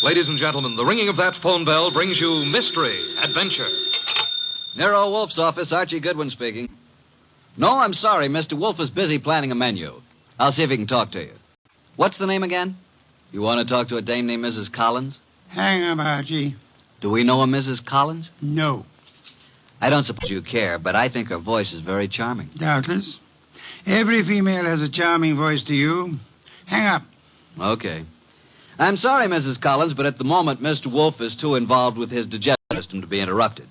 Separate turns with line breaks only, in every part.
Ladies and gentlemen, the ringing of that phone bell brings you mystery, adventure.
Nero Wolf's office, Archie Goodwin speaking. No, I'm sorry. Mr. Wolf is busy planning a menu. I'll see if he can talk to you. What's the name again? You want to talk to a dame named Mrs. Collins?
Hang up, Archie.
Do we know a Mrs. Collins?
No.
I don't suppose you care, but I think her voice is very charming.
Doubtless. Every female has a charming voice to you. Hang up.
Okay. I'm sorry, Mrs. Collins, but at the moment, Mr. Wolf is too involved with his digestive system to be interrupted.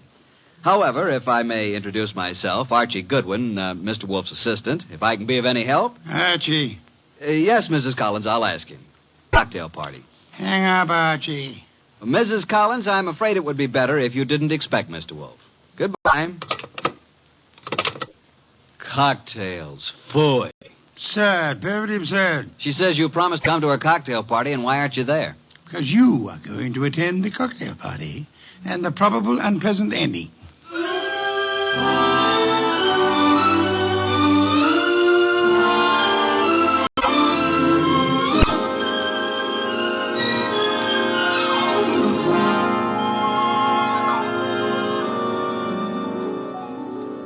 However, if I may introduce myself, Archie Goodwin, Mr. Wolf's assistant, if I can be of any help.
Archie.
Yes, Mrs. Collins, I'll ask him. Cocktail party.
Hang up, Archie.
Mrs. Collins, I'm afraid it would be better if you didn't expect Mr. Wolf. Goodbye. Cocktails. Phooey.
Absurd. Perfectly absurd.
She says you promised to come to her cocktail party, and why aren't you there?
Because you are going to attend the cocktail party and the probable unpleasant ending.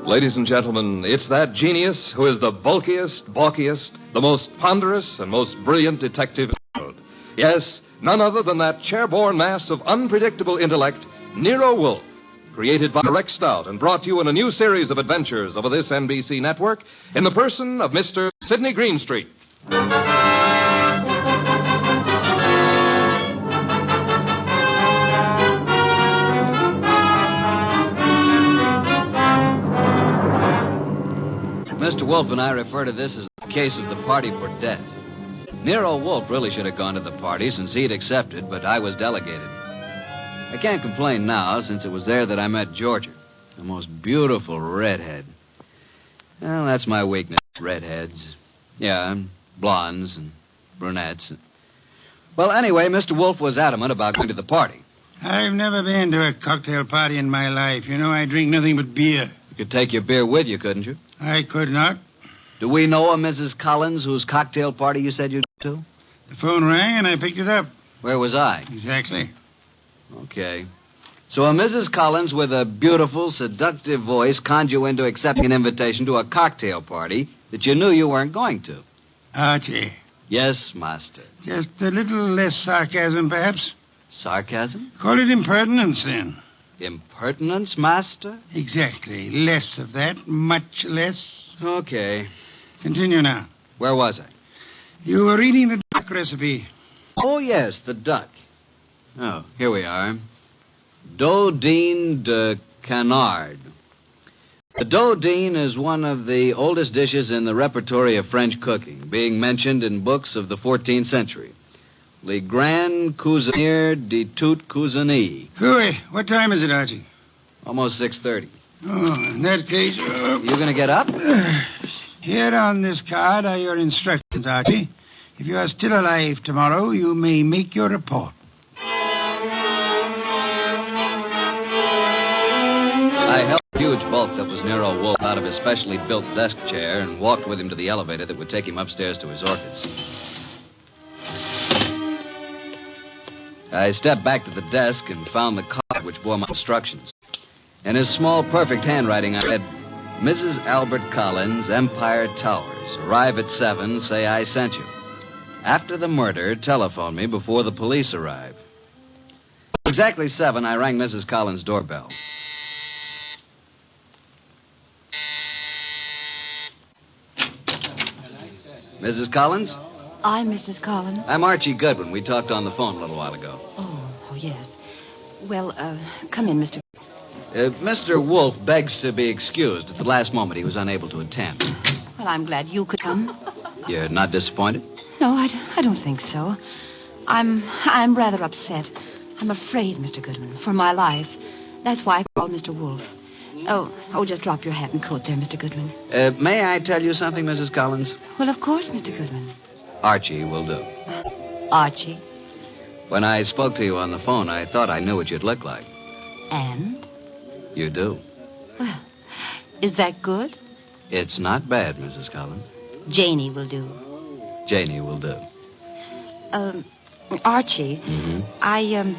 Ladies and gentlemen, it's that genius who is the bulkiest, balkiest, the most ponderous, and most brilliant detective in the world. Yes, none other than that chair-borne mass of unpredictable intellect, Nero Wolfe, created by Rex Stout and brought to you in a new series of adventures over this NBC network in the person of Mr. Sidney Greenstreet.
Mr. Wolf and I refer to this as the case of the party for death. Nero Wolfe really should have gone to the party since he'd accepted, but I was delegated. I can't complain now since it was there that I met Georgia, the most beautiful redhead. Well, that's my weakness, redheads. Yeah, blondes and brunettes. Well, anyway, Mr. Wolfe was adamant about going to the party.
I've never been to a cocktail party in my life. You know, I drink nothing but beer.
You could take your beer with you, couldn't you?
I could not.
Do we know a Mrs. Collins whose cocktail party you said you'd go to?
The phone rang and I picked it up.
Where was I?
Exactly.
Okay. So a Mrs. Collins with a beautiful, seductive voice conned you into accepting an invitation to a cocktail party that you knew you weren't going to.
Archie.
Yes, master.
Just a little less sarcasm, perhaps.
Sarcasm?
Call it impertinence, then.
Impertinence, master?
Exactly. Less of that. Much less.
Okay.
Continue now.
Where was I?
You were reading the duck recipe.
Oh, yes, the duck. Oh, here we are. Dodine de Canard. The dodine is one of the oldest dishes in the repertory of French cooking, being mentioned in books of the 14th century. Le Grand Cuisinier de Toute Cuisine.
Hooey, what time is it, Archie?
Almost 6:30.
Oh, in that case...
You going to get up?
Here on this card are your instructions, Archie. If you are still alive tomorrow, you may make your report.
I helped the huge bulk that was Nero Wolfe out of his specially built desk chair and walked with him to the elevator that would take him upstairs to his orchids. I stepped back to the desk and found the card which bore my instructions. In his small, perfect handwriting, I read, Mrs. Albert Collins, Empire Towers. Arrive at 7, say I sent you. After the murder, telephone me before the police arrive. At exactly 7, I rang Mrs. Collins' doorbell. Mrs. Collins?
I'm Mrs. Collins.
I'm Archie Goodwin. We talked on the phone a little while ago.
Oh, yes. Well, come in, Mr.
Mr. Wolfe begs to be excused. At the last moment, he was unable to attend.
Well, I'm glad you could come.
You're not disappointed?
No, I don't think so. I'm rather upset. I'm afraid, Mr. Goodwin, for my life. That's why I called Mr. Wolfe. Oh, just drop your hat and coat there, Mr. Goodwin.
May I tell you something, Mrs. Collins?
Well, of course, Mr. Goodwin.
Archie will do.
Archie?
When I spoke to you on the phone, I thought I knew what you'd look like.
And?
You do.
Well, is that good?
It's not bad, Mrs. Collins.
Janie will do.
Janie will do.
Archie,
Mm-hmm.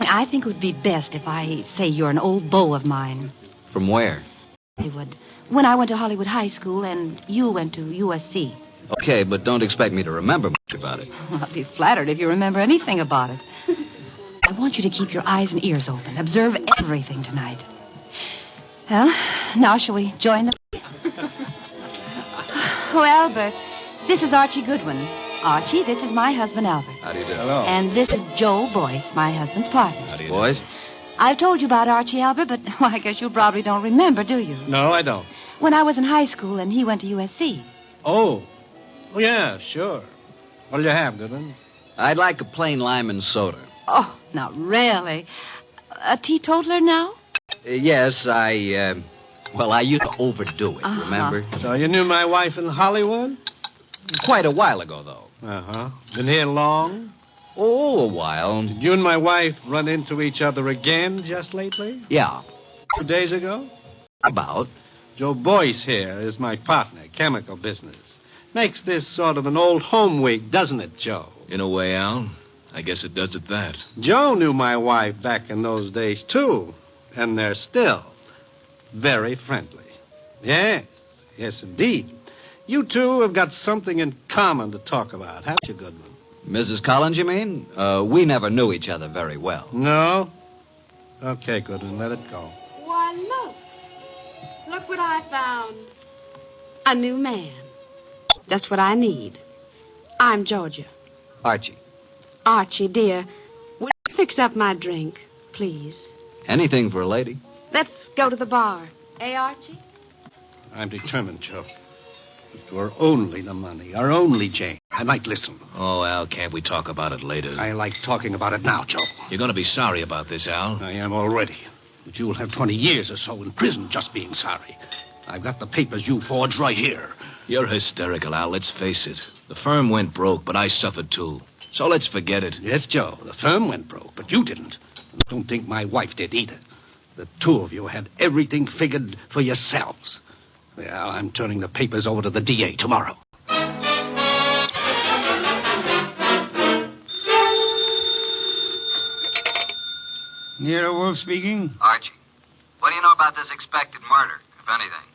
I think it would be best if I say you're an old beau of mine.
From where?
Hollywood. When I went to Hollywood High School and you went to USC.
Okay, but don't expect me to remember much about it.
I'll be flattered if you remember anything about it. I want you to keep your eyes and ears open. Observe everything tonight. Well, now shall we join the... Oh, Albert, this is Archie Goodwin. Archie, this is my husband, Albert.
How do you do?
Hello.
And this is Joe Boyce, my husband's partner.
How do you do? Boys?
I've told you about Archie, Albert, but well, I guess you probably don't remember, do you?
No, I don't.
When I was in high school and he went to USC.
Oh, yeah, sure. What'll you have, Goodwin?
I'd like a plain lime and soda.
Oh, now, really? A teetotaler now?
Yes, I used to overdo it,
Uh-huh.
remember?
So you knew my wife in Hollywood?
Quite a while ago, though.
Uh-huh. Been here long?
Oh, a while.
Did you and my wife run into each other again just lately?
Yeah,
2 days ago?
about.
Joe Boyce here is my partner, chemical business. Makes this sort of an old home week, doesn't it, Joe?
In a way, Al. I guess it does it that.
Joe knew my wife back in those days, too. And they're still very friendly. Yes, indeed. You two have got something in common to talk about, haven't you, Goodman?
Mrs. Collins, you mean? We never knew each other very well.
No? Okay, Goodman, let it go.
Why, look. Look what I found. A new man. Just what I need. I'm Georgia.
Archie,
Archie, dear, will you fix up my drink, please?
anything for a lady.
Let's go to the bar. Eh, Archie?
I'm determined, Joe. It's our only the money, our only Jane. I might listen.
Oh, Al, can't we talk about it later?
I like talking about it now, Joe.
You're going to be sorry about this, Al.
I am already. But you'll have 20 years or so in prison just being sorry. I've got the papers you forged right here.
You're hysterical, Al. Let's face it. The firm went broke, but I suffered too. So let's forget it.
Yes, Joe, the firm went broke, but you didn't. And don't think my wife did either. The two of you had everything figured for yourselves. Well, I'm turning the papers over to the DA tomorrow.
Nero Wolf speaking.
Archie, what do you know about this expected murder, if anything?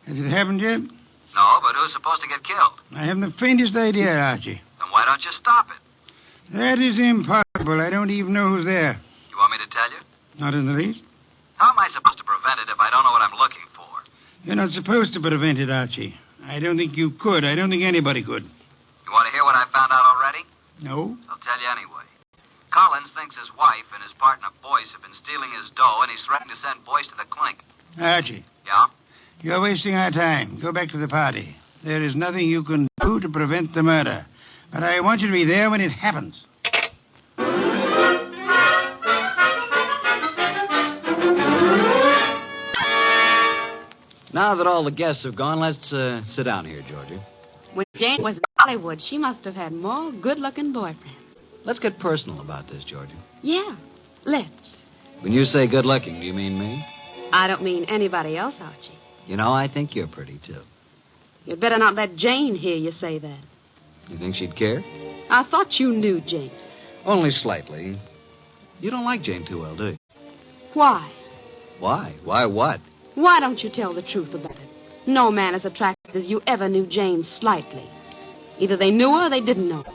Has it happened yet?
No, but who's supposed to get killed?
I haven't the faintest idea, Archie.
Then why don't you stop it?
That is impossible. I don't even know who's there.
You want me to tell you?
Not in the least.
How am I supposed to prevent it if I don't know what I'm looking for?
You're not supposed to prevent it, Archie. I don't think you could. I don't think anybody could.
You want to hear what I found out already?
No?
I'll tell you anyway. Collins thinks his wife and his partner Boyce have been stealing his dough, and he's threatened to send Boyce to the clink.
Archie,
Yeah?
you're wasting our time. Go back to the party. There is nothing you can do to prevent the murder. But I want you to be there when it happens.
Now that all the guests have gone, let's sit down here, Georgia.
When Jane was in Hollywood, she must have had more good-looking boyfriends.
Let's get personal about this, Georgia.
Yeah, let's.
When you say good looking, do you mean me?
I don't mean anybody else, Archie.
You know, I think you're pretty, too.
You'd better not let Jane hear you say that.
You think she'd care?
I thought you knew Jane.
Only slightly. You don't like Jane too well, do you?
Why?
Why? Why what?
Why don't you tell the truth about it? No man as attractive as you ever knew Jane slightly. Either they knew her or they didn't know her.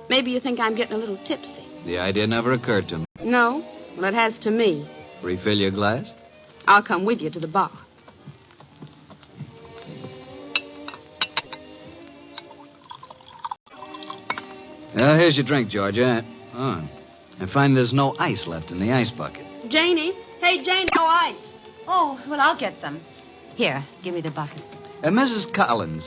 Maybe you think I'm getting a little tipsy.
The idea never occurred to me.
No? Well, it has to me.
Refill your glass?
I'll come with you to the bar.
Well, here's your drink, Georgia. Oh, I find there's no ice left in the ice bucket.
Janie? Hey, Jane, no ice.
Oh, well, I'll get some. Here, give me the bucket.
Mrs. Collins,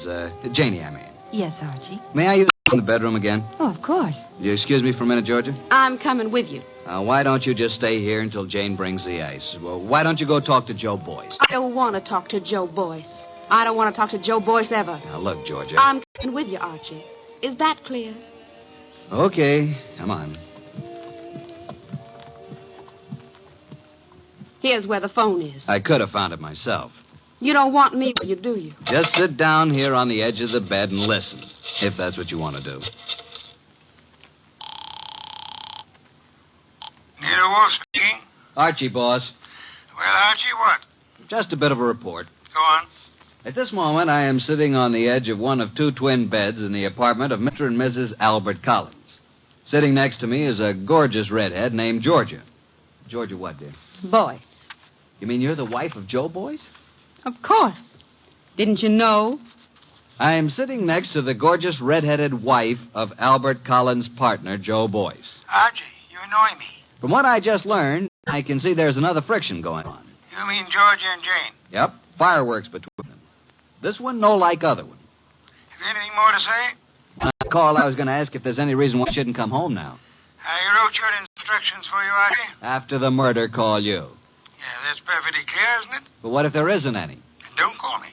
Janie, I mean.
Yes, Archie.
May I use the bedroom again?
Oh, of course.
You excuse me for a minute, Georgia?
I'm coming with you.
Why don't you just stay here until Jane brings the ice? Well, why don't you go talk to Joe Boyce?
I don't want to talk to Joe Boyce. I don't want to talk to Joe Boyce ever.
Now, look, Georgia.
I'm coming with you, Archie. Is that clear?
Okay, come on.
Here's where the phone is.
I could have found it myself.
You don't want me with you, do you?
Just sit down here on the edge of the bed and listen, if that's what you want to do.
Nero Wolf speaking.
Archie, boss.
Well, Archie, what?
Just a bit of a report.
Go on.
At this moment, I am sitting on the edge of one of two twin beds in the apartment of Mr. and Mrs. Albert Collins. Sitting next to me is a gorgeous redhead named Georgia. Georgia what, dear?
Boyce.
You mean you're the wife of Joe Boyce?
Of course. Didn't you know?
I am sitting next to the gorgeous redheaded wife of Albert Collins' partner, Joe Boyce.
Archie, you annoy me.
From what I just learned, I can see there's another friction going on.
You mean Georgia and Jane?
Yep, fireworks between them. This one no like other one.
Have you anything more to say?
When I called, I was going to ask if there's any reason why I shouldn't come home now.
I wrote your instructions for you, Archie.
After the murder, call you.
Yeah, that's perfectly clear, isn't it?
But what if there isn't any?
And don't call me.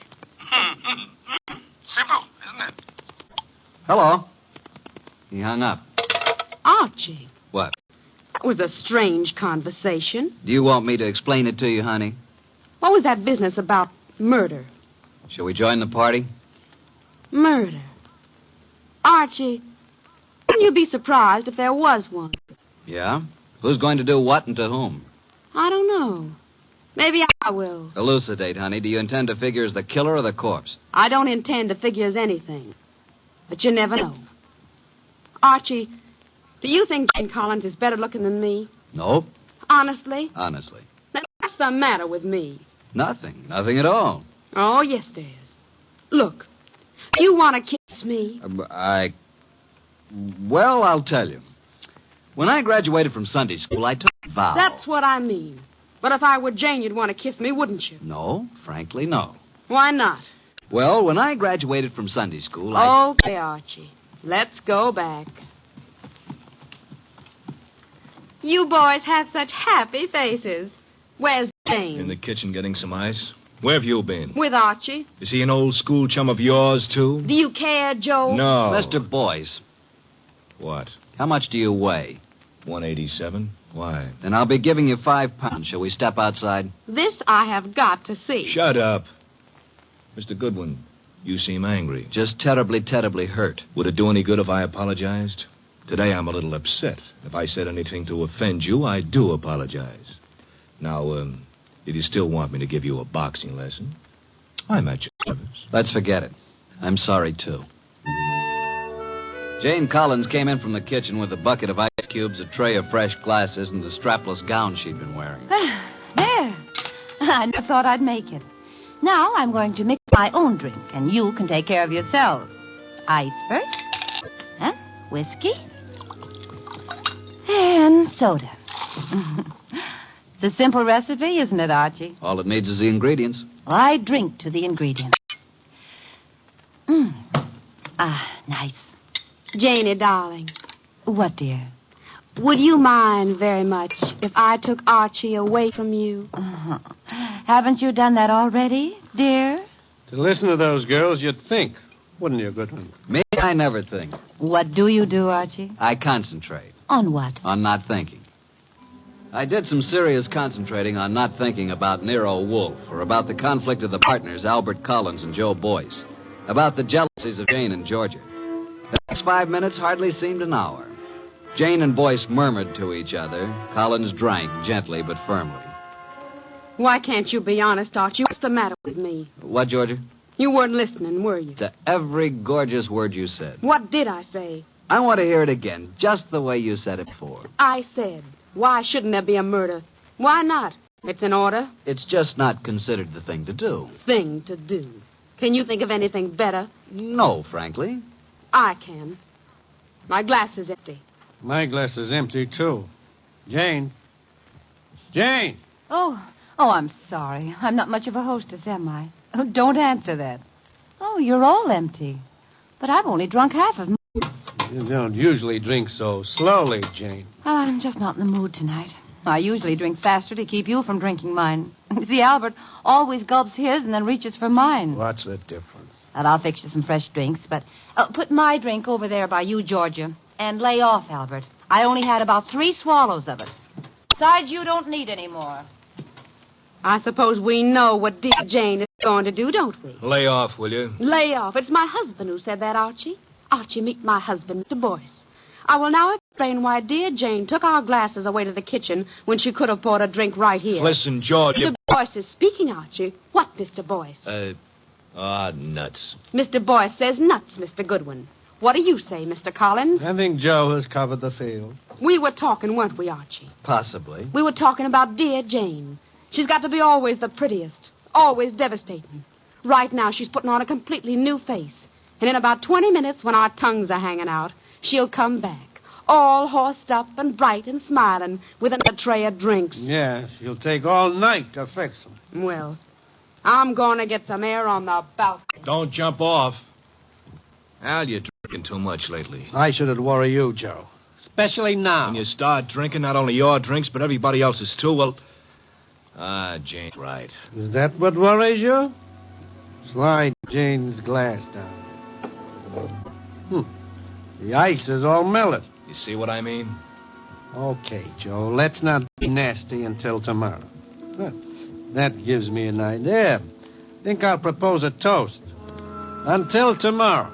Simple, isn't it?
Hello. He hung up.
Archie.
What?
That was a strange conversation.
Do you want me to explain it to you, honey?
What was that business about murder?
Shall we join the party?
Murder. Archie, wouldn't you be surprised if there was one?
Yeah? Who's going to do what and to whom?
I don't know. Maybe I will.
Elucidate, honey. Do you intend to figure as the killer or the corpse?
I don't intend to figure as anything. But you never know. Archie, do you think Jane Collins is better looking than me?
No.
Honestly?
Honestly.
Then what's the matter with me?
Nothing. Nothing at all.
Oh, yes, there is. Look, you want to kiss me?
Well, I'll tell you. When I graduated from Sunday school, I took a vow.
That's what I mean. But if I were Jane, you'd want to kiss me, wouldn't you?
No, frankly, no.
Why not?
Well, when I graduated from Sunday school,
Okay, Archie. Let's go back. You boys have such happy faces. Where's Jane?
In the kitchen getting some ice. Where have you been?
With Archie.
Is he an old school chum of yours, too?
Do you care, Joe?
No.
Mr. Boyce,
What?
how much do you weigh?
187? Why?
Then I'll be giving you 5 pounds. Shall we step outside?
This I have got to see.
Shut up. Mr. Goodwin, you seem angry.
Just terribly, terribly hurt.
Would it do any good if I apologized? Today I'm a little upset. If I said anything to offend you, I do apologize. Now, if you still want me to give you a boxing lesson, I'm at your service.
Let's forget it. I'm sorry, too. Jane Collins came in from the kitchen with a bucket of ice cubes, a tray of fresh glasses, and the strapless gown she'd been wearing.
There. I never thought I'd make it. Now I'm going to mix my own drink, and you can take care of yourselves. Ice first. Huh? Whiskey. And soda. It's a simple recipe, isn't it, Archie?
All it needs is the ingredients.
Well, I drink to the ingredients. Nice.
Janie, darling,
What, dear?
would you mind very much if I took Archie away from you?
Haven't you done that already, dear?
To listen to those girls, you'd think, wouldn't you, Goodwin?
Me, I never think.
What do you do, Archie?
I concentrate
On what?
on not thinking. I did some serious concentrating on not thinking about Nero Wolfe or about the conflict of the partners, Albert Collins and Joe Boyce, about the jealousies of Jane and Georgia. The next 5 minutes hardly seemed an hour. Jane and Boyce murmured to each other. Collins drank gently but firmly.
Why can't you be honest, Archie? What's the matter with me?
What, Georgia?
You weren't listening, were you?
To every gorgeous word you said.
What did I say?
I want to hear it again, just the way you said it before.
I said, why shouldn't there be a murder? Why not? It's an order.
It's just not considered the thing to do.
Thing to do. Can you think of anything better?
No, frankly.
I can. My glass is empty.
My glass is empty, too. Jane. Jane!
Oh, I'm sorry. I'm not much of a hostess, am I? Oh, don't answer that. Oh, you're all empty. But I've only drunk half of mine.
You don't usually drink so slowly, Jane.
I'm just not in the mood tonight. I usually drink faster to keep you from drinking mine. See, Albert always gulps his and then reaches for mine.
What's the difference?
And I'll fix you some fresh drinks, but put my drink over there by you, Georgia. And lay off, Albert. I only had about 3 swallows of it. Besides, you don't need any more.
I suppose we know what dear Jane is going to do, don't we?
Lay off, will you?
Lay off. It's my husband who said that, Archie. Archie, meet my husband, Mr. Boyce. I will now explain why dear Jane took our glasses away to the kitchen when she could have poured a drink right here.
Listen, George.
Mr. Boyce is speaking, Archie. What, Mr. Boyce?
Nuts.
Mr. Boyce says nuts, Mr. Goodwin. What do you say, Mr. Collins?
I think Joe has covered the field.
We were talking, weren't we, Archie?
Possibly.
We were talking about dear Jane. She's got to be always the prettiest, always devastating. Right now, she's putting on a completely new face. And in about 20 minutes, when our tongues are hanging out, she'll come back, all horsed up and bright and smiling, with a tray of drinks.
Yes, she'll take all night to fix them.
Well, I'm going to get some air on the balcony.
Don't jump off. Al, you're drinking too much lately.
I shouldn't worry you, Joe. Especially now.
When you start drinking, not only your drinks, but everybody else's too, well... Jane's right.
Is that what worries you? Slide Jane's glass down. The ice is all melted.
You see what I mean?
Okay, Joe, let's not be nasty until tomorrow. That gives me an idea. Think I'll propose a toast. Until tomorrow.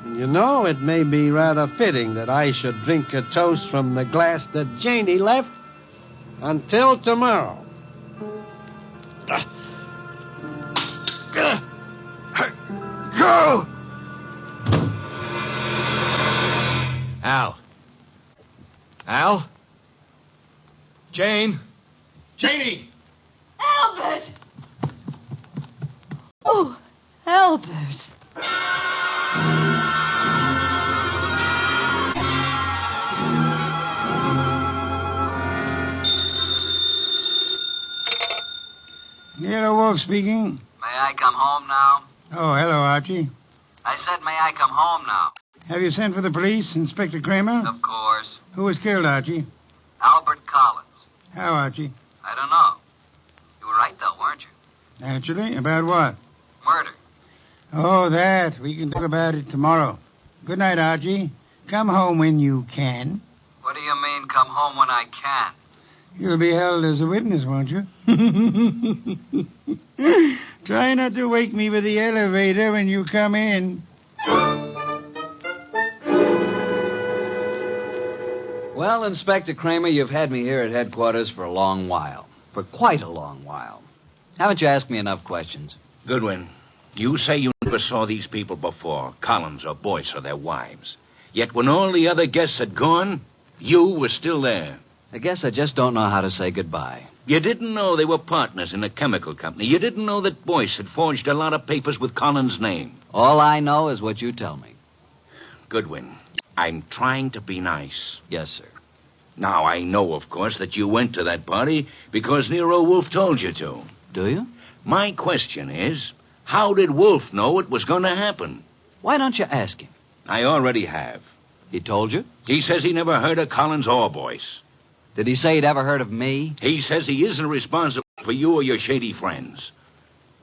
And you know, it may be rather fitting that I should drink a toast from the glass that Janie left. Until tomorrow.
Go! Al? Al? Jane? Janie!
Albert! Oh, Albert.
Nero Wolf speaking.
May I come home now?
Oh, hello, Archie.
I said, may I come home now?
Have you sent for the police, Inspector Kramer?
Of course.
Who was killed, Archie?
Albert Collins.
How, Archie?
I don't know. You were right, though, weren't you?
Naturally. About what?
Murder.
Oh, that. We can talk about it tomorrow. Good night, Archie. Come home when you can.
What do you mean, come home when I can?
You'll be held as a witness, won't you? Try not to wake me with the elevator when you come in.
Well, Inspector Kramer, you've had me here at headquarters for a long while. For quite a long while. Haven't you asked me enough questions?
Goodwin, you say you never saw these people before, Collins or Boyce or their wives. Yet when all the other guests had gone, you were still there.
I guess I just don't know how to say goodbye.
You didn't know they were partners in a chemical company. You didn't know that Boyce had forged a lot of papers with Collins' name.
All I know is what you tell me.
Goodwin, I'm trying to be nice.
Yes, sir.
Now, I know, of course, that you went to that party because Nero Wolf told you to.
Do you?
My question is, how did Wolf know it was going to happen?
Why don't you ask him?
I already have.
He told you?
He says he never heard of Collins or Boyce.
Did he say he'd ever heard of me?
He says he isn't responsible for you or your shady friends.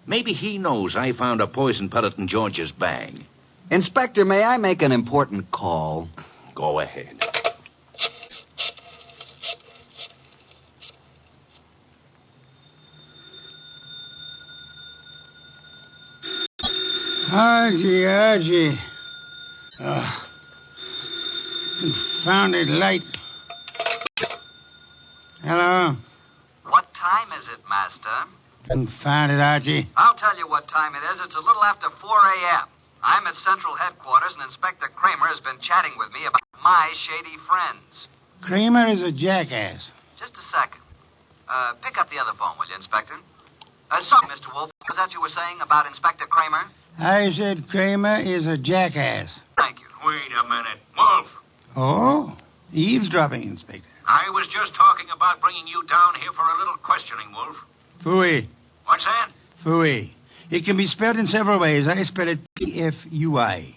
Maybe he knows I found a poison pellet in George's bag.
Inspector, may I make an important call?
Go ahead.
Archie. Confounded light. Hello?
What time is it, Master?
Confounded, Archie.
I'll tell you what time it is. It's a little after 4 a.m. I'm at Central Headquarters, and Inspector Kramer has been chatting with me about my shady friends.
Kramer is a jackass.
Just a second. Pick up the other phone, will you, Inspector? Sorry, Mr. Wolf. Was that you were saying about Inspector Kramer?
I said Kramer is a jackass.
Thank you.
Wait a minute. Wolf,
Oh? Eavesdropping, Inspector.
I was just talking about bringing you down here for a little questioning, Wolf.
Phooey.
What's that?
Phooey. It can be spelled in several ways. I spell it P-F-U-I.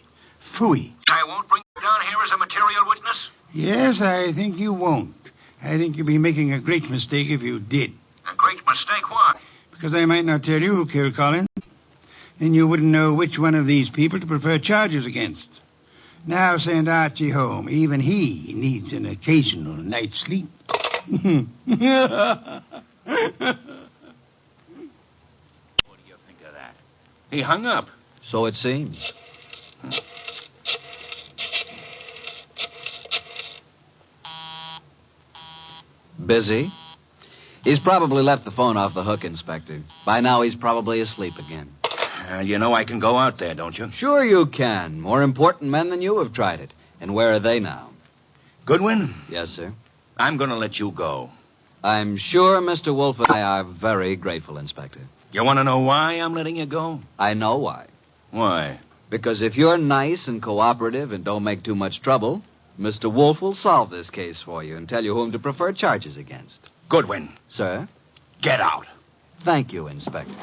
Phooey.
I won't bring you down here as a material witness?
Yes, I think you won't. I think you'd be making a great mistake if you did.
A great mistake, why?
Because I might not tell you who killed Collins. And you wouldn't know which one of these people to prefer charges against. Now send Archie home. Even he needs an occasional night's sleep.
What do you think of that? He hung up.
So it seems. Busy? He's probably left the phone off the hook, Inspector. By now, he's probably asleep again.
You know I can go out there, don't you?
Sure you can. More important men than you have tried it. And where are they now?
Goodwin,
Yes, sir.
I'm going to let you go.
I'm sure Mr. Wolf and I are very grateful, Inspector.
You want to know why I'm letting you go?
I know why.
Why?
Because if you're nice and cooperative and don't make too much trouble, Mr. Wolf will solve this case for you and tell you whom to prefer charges against.
Goodwin,
Sir?
get out.
Thank you, Inspector.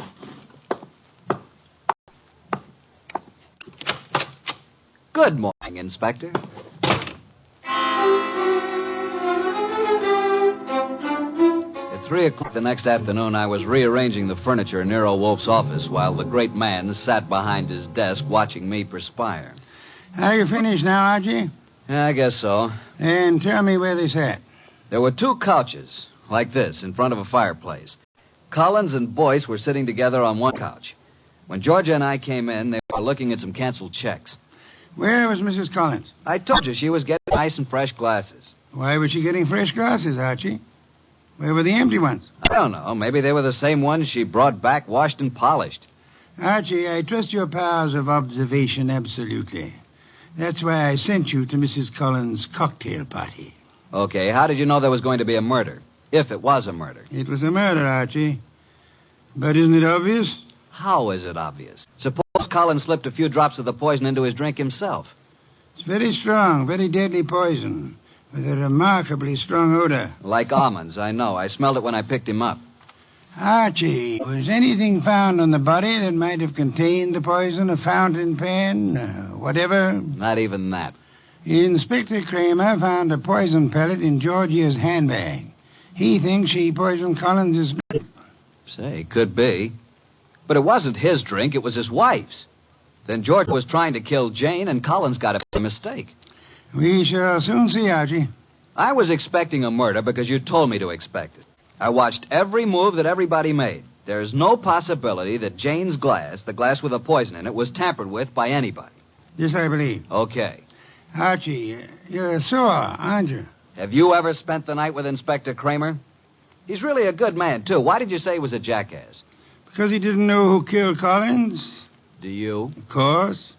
Good morning, Inspector. At 3 o'clock the next afternoon, I was rearranging the furniture in Nero Wolf's office while the great man sat behind his desk watching me perspire.
Are you finished now, Archie?
Yeah, I guess so.
And tell me where they sat.
There were 2 couches, like this, in front of a fireplace. Collins and Boyce were sitting together on one couch. When Georgia and I came in, they were looking at some canceled checks.
Where was Mrs. Collins?
I told you she was getting nice and fresh glasses.
Why was she getting fresh glasses, Archie? Where were the empty ones?
I don't know. Maybe they were the same ones she brought back, washed and polished.
Archie, I trust your powers of observation absolutely. That's why I sent you to Mrs. Collins' cocktail party.
Okay, how did you know there was going to be a murder? If it was a murder.
It was a murder, Archie. But isn't it obvious?
How is it obvious? Suppose Collins slipped a few drops of the poison into his drink himself.
It's very strong, very deadly poison, with a remarkably strong odor.
Like almonds, I know. I smelled it when I picked him up.
Archie, was anything found on the body that might have contained the poison? A fountain pen? Whatever?
Not even that.
Inspector Kramer found a poison pellet in Georgia's handbag. He thinks she poisoned Collins' drink.
Say, could be. But it wasn't his drink, it was his wife's. Then George was trying to kill Jane, and Collins got a mistake.
We shall soon see, Archie.
I was expecting a murder because you told me to expect it. I watched every move that everybody made. There's no possibility that Jane's glass, the glass with the poison in it, was tampered with by anybody.
This I believe.
Okay.
Archie, you're sore, aren't you?
Have you ever spent the night with Inspector Kramer? He's really a good man, too. Why did you say he was a jackass?
Because he didn't know who killed Collins?
Do you?
Of course.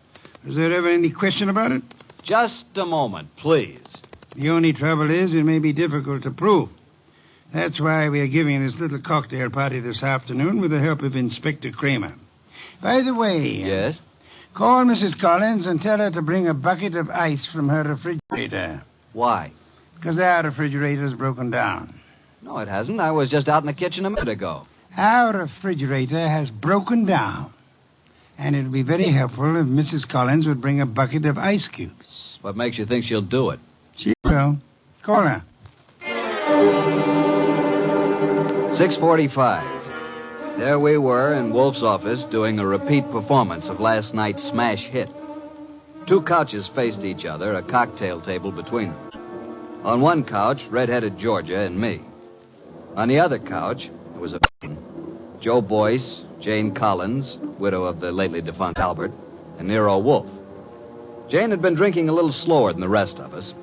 Was there ever any question about it?
Just a moment, please.
The only trouble is it may be difficult to prove. That's why we are giving this little cocktail party this afternoon with the help of Inspector Kramer. By the way...
Yes?
Call Mrs. Collins and tell her to bring a bucket of ice from her refrigerator.
Why?
Because our refrigerator's broken down.
No, it hasn't. I was just out in the kitchen a minute ago.
Our refrigerator has broken down. And it would be very helpful if Mrs. Collins would bring a bucket of ice cubes.
What makes you think she'll do it?
She will. Call her.
6:45. There we were in Wolf's office doing a repeat performance of last night's smash hit. 2 couches faced each other, a cocktail table between them. On one couch, red-headed Georgia and me. On the other couch, there was a Joe Boyce, Jane Collins, widow of the lately defunct Albert, and Nero Wolf. Jane had been drinking a little slower than the rest of us.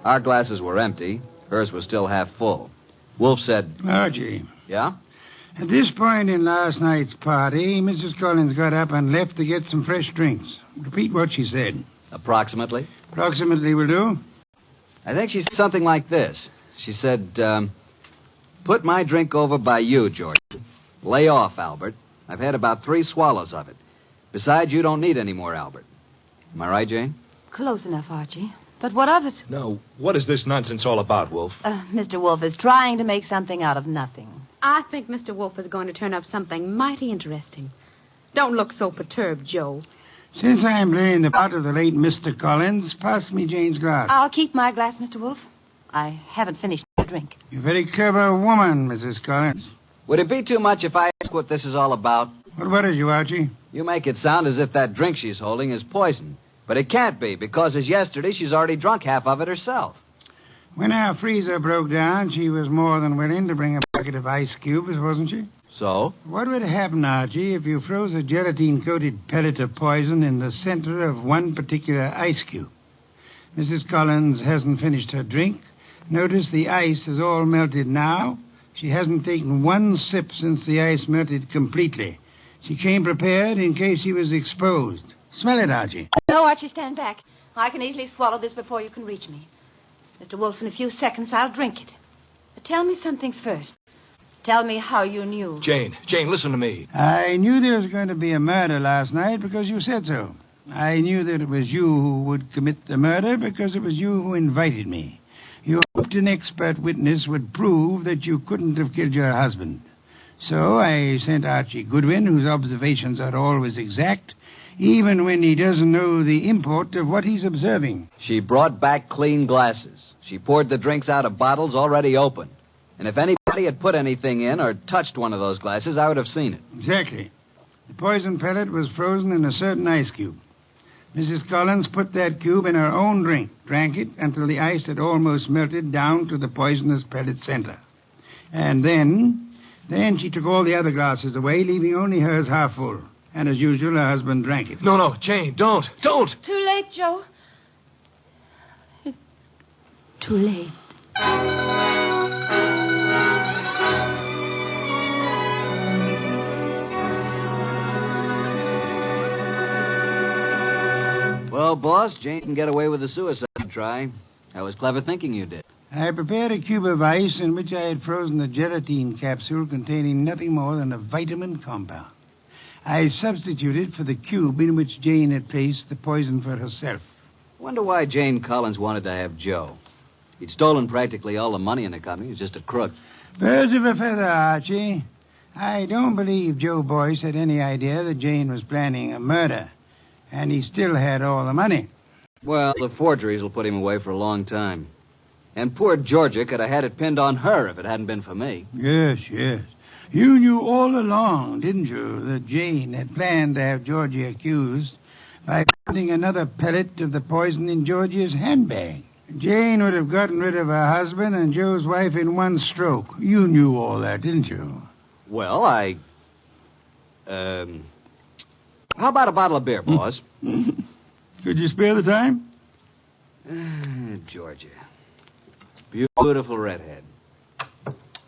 Our glasses were empty. Hers was still half full. Wolf said,
Archie,
Yeah?
at this point in last night's party, Mrs. Collins got up and left to get some fresh drinks. Repeat what she said.
Approximately.
Approximately will do.
I think she said something like this. She said, put my drink over by you, George. Lay off, Albert. I've had about 3 swallows of it. Besides, you don't need any more, Albert. Am I right, Jane?
Close enough, Archie. But what of it?
Now, what is this nonsense all about, Wolf?
Mr. Wolf is trying to make something out of nothing.
I think Mr. Wolf is going to turn up something mighty interesting. Don't look so perturbed, Joe.
Since I'm playing the part of the late Mr. Collins, pass me Jane's glass.
I'll keep my glass, Mr. Wolf. I haven't finished my drink.
You're a very clever woman, Mrs. Collins.
Would it be too much if I ask what this is all about?
What worries you, Archie?
You make it sound as if that drink she's holding is poison. But it can't be, because as yesterday, she's already drunk half of it herself.
When our freezer broke down, she was more than willing to bring a bucket of ice cubes, wasn't she?
So?
What would happen, Archie, if you froze a gelatine-coated pellet of poison in the center of one particular ice cube? Mrs. Collins hasn't finished her drink, Notice the ice is all melted now. She hasn't taken one sip since the ice melted completely. She came prepared in case she was exposed. Smell it, Archie.
No, Archie, stand back. I can easily swallow this before you can reach me. Mr. Wolf, in a few seconds, I'll drink it. But tell me something first. Tell me how you knew.
Jane, listen to me.
I knew there was going to be a murder last night because you said so. I knew that it was you who would commit the murder because it was you who invited me. You hoped an expert witness would prove that you couldn't have killed your husband. So I sent Archie Goodwin, whose observations are always exact, even when he doesn't know the import of what he's observing.
She brought back clean glasses. She poured the drinks out of bottles already opened. And if anybody had put anything in or touched one of those glasses, I would have seen it.
Exactly. The poison pellet was frozen in a certain ice cube. Mrs. Collins put that cube in her own drink, drank it until the ice had almost melted down to the poisonous pellet center. And then she took all the other glasses away, leaving only hers half full. And as usual, her husband drank it.
No, Jane, don't.
Too late, Joe. It's too late.
Well, boss, Jane can get away with a suicide try. That was clever thinking you did.
I prepared a cube of ice in which I had frozen a gelatine capsule containing nothing more than a vitamin compound. I substituted for the cube in which Jane had placed the poison for herself.
Wonder why Jane Collins wanted to have Joe. He'd stolen practically all the money in the company. He was just a crook.
Birds of a feather, Archie. I don't believe Joe Boyce had any idea that Jane was planning a murder. And he still had all the money.
Well, the forgeries will put him away for a long time. And poor Georgia could have had it pinned on her if it hadn't been for me.
Yes. You knew all along, didn't you, that Jane had planned to have Georgia accused by putting another pellet of the poison in Georgia's handbag. Jane would have gotten rid of her husband and Joe's wife in one stroke. You knew all that, didn't you?
Well, how about a bottle of beer, boss?
Could you spare the time?
Georgia. Beautiful redhead.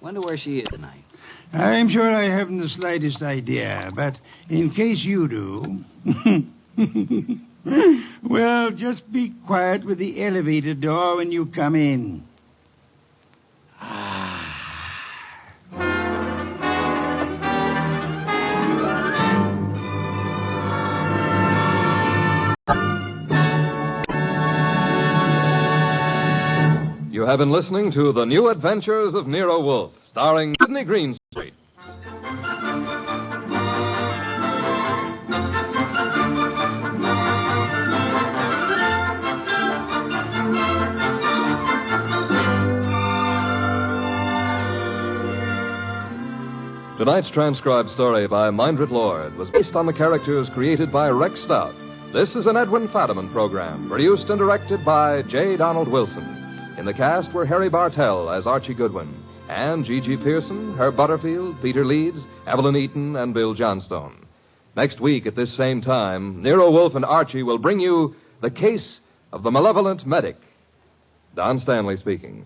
Wonder where she is tonight.
I'm sure I haven't the slightest idea, but in case you do... well, just be quiet with the elevator door when you come in.
You have been listening to The New Adventures of Nero Wolfe, starring Sidney Greenstreet. Tonight's transcribed story by Mindred Lord was based on the characters created by Rex Stout. This is an Edwin Fadiman program, produced and directed by J. Donald Wilson. In the cast were Harry Bartell as Archie Goodwin, and G.G. Pearson, Herb Butterfield, Peter Leeds, Evelyn Eaton, and Bill Johnstone. Next week at this same time, Nero Wolfe and Archie will bring you The Case of the Malevolent Medic. Don Stanley speaking.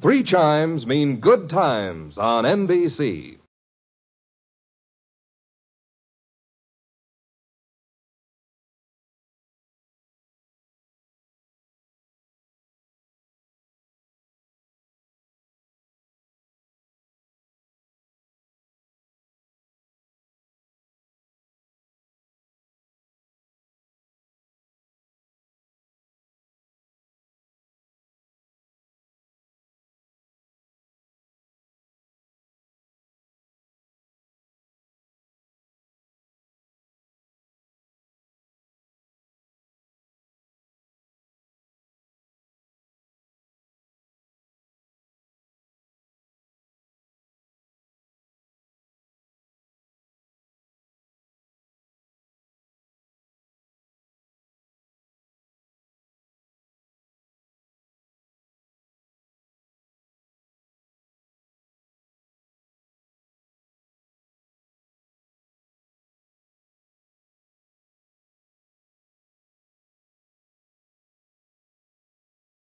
3 chimes mean good times on NBC.